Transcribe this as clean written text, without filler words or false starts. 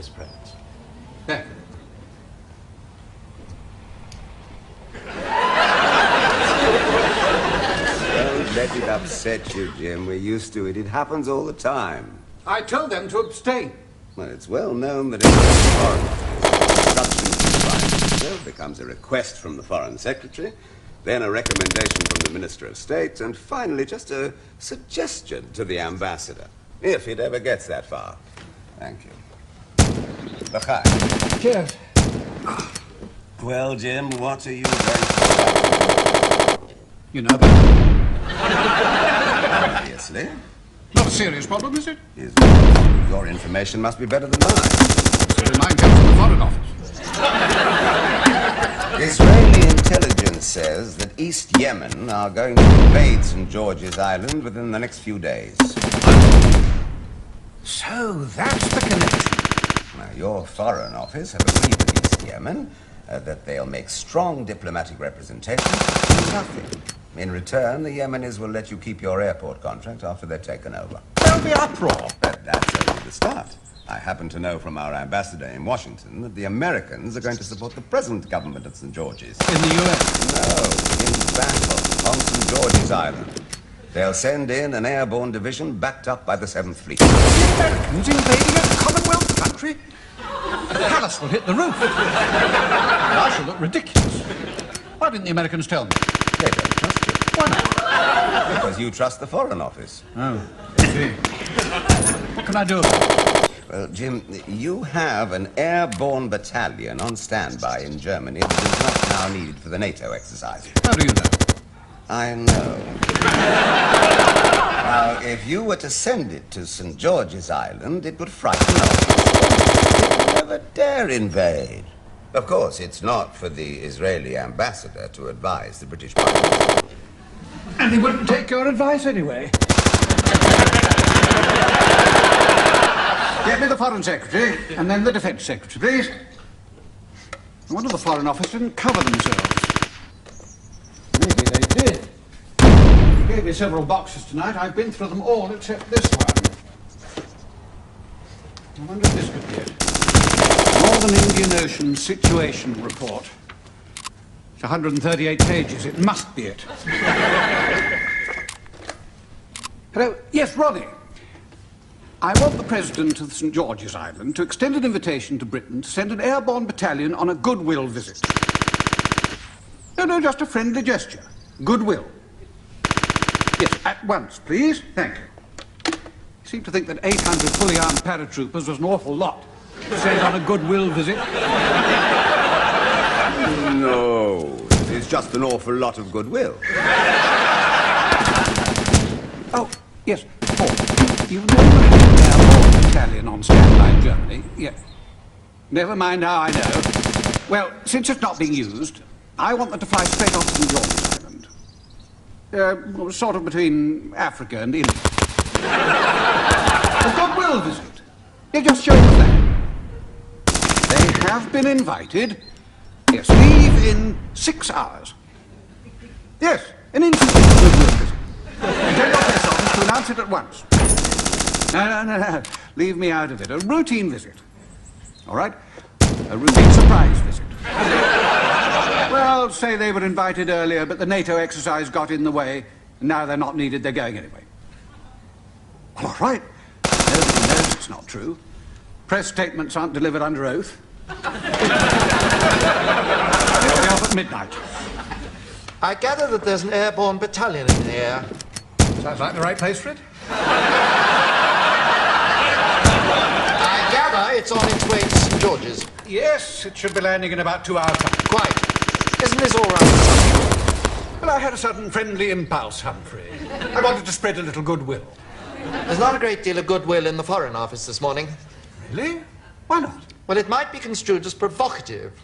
His presence. Thank you. Don't let it upset you, Jim. We're used to it. It happens all the time. I told them to abstain. Well, it's well known that in the Foreign Office, instructions from the Prime Minister becomes a request from the Foreign Secretary, then a recommendation from the Minister of State, and finally just a suggestion to the Ambassador, if it ever gets that far. Thank you. L'chaim. Cheers. Well, Jim, what are you going to do? You know better. Obviously. Not a serious problem, is it? Your information must be better than mine. So mine comes from the Foreign Office. Israeli intelligence says that East Yemen are going to invade St. George's Island within the next few days. So that's the connection. Now, your Foreign Office have agreed with East Yemen that they'll make strong diplomatic representations for nothing. In return, the Yemenis will let you keep your airport contract after they're taken over. There'll be uproar. But that's only the start. I happen to know from our ambassador in Washington that the Americans are going to support the present government of St. George's. In the U.S.? No, in battle on St. George's Island. They'll send in an airborne division backed up by the 7th Fleet. The Americans invading a Commonwealth country? The palace will hit the roof. I shall look ridiculous. Why didn't the Americans tell me? They don't trust you. Why not? Because you trust the Foreign Office. Oh, I see. What can I do about it? Well, Jim, you have an airborne battalion on standby in Germany that is not now needed for the NATO exercise. How do you know? I know. Now, if you were to send it to St. George's Island, it would frighten off. It would never dare invade. Of course, it's not for the Israeli ambassador to advise the British Prime Minister. And he wouldn't take your advice anyway. Get me the Foreign Secretary, and then the Defence Secretary, please. I wonder the Foreign Office didn't cover themselves. Maybe they did. He gave me several boxes tonight. I've been through them all except this one. I wonder if this could be it. Northern Indian Ocean Situation Report. It's 138 pages. It must be it. Hello? Yes, Ronnie. I want the President of St. George's Island to extend an invitation to Britain to send an airborne battalion on a goodwill visit. No, just a friendly gesture. Goodwill. Yes, at once, please. Thank you. You seem to think that 800 fully armed paratroopers was an awful lot to send on a goodwill visit. No, it's just an awful lot of goodwill. Oh, yes, Paul. You know you have an airborne battalion on standby in Germany. Yeah. Never mind how I know. Well, since it's not being used, I want them to fly straight off St. George's Island. Sort of between Africa and India. A goodwill visit. You just show them that. They have been invited. Yes, leave in 6 hours. Yes, an instant goodwill visit. And tell your press office to announce it at once. No. Leave me out of it. A routine visit. All right? A routine surprise visit. Well, say they were invited earlier, but the NATO exercise got in the way, and now they're not needed, they're going anyway. All right. Nobody knows it's not true. Press statements aren't delivered under oath. They'll be off at midnight. I gather that there's an airborne battalion in the air. Sounds like the right place for it. I gather it's on its way to St. George's. Yes, it should be landing in about 2 hours' time. Quite. Isn't this all right? Well, I had a sudden friendly impulse, Humphrey. I wanted to spread a little goodwill. There's not a great deal of goodwill in the Foreign Office this morning. Really? Why not? Well, it might be construed as provocative.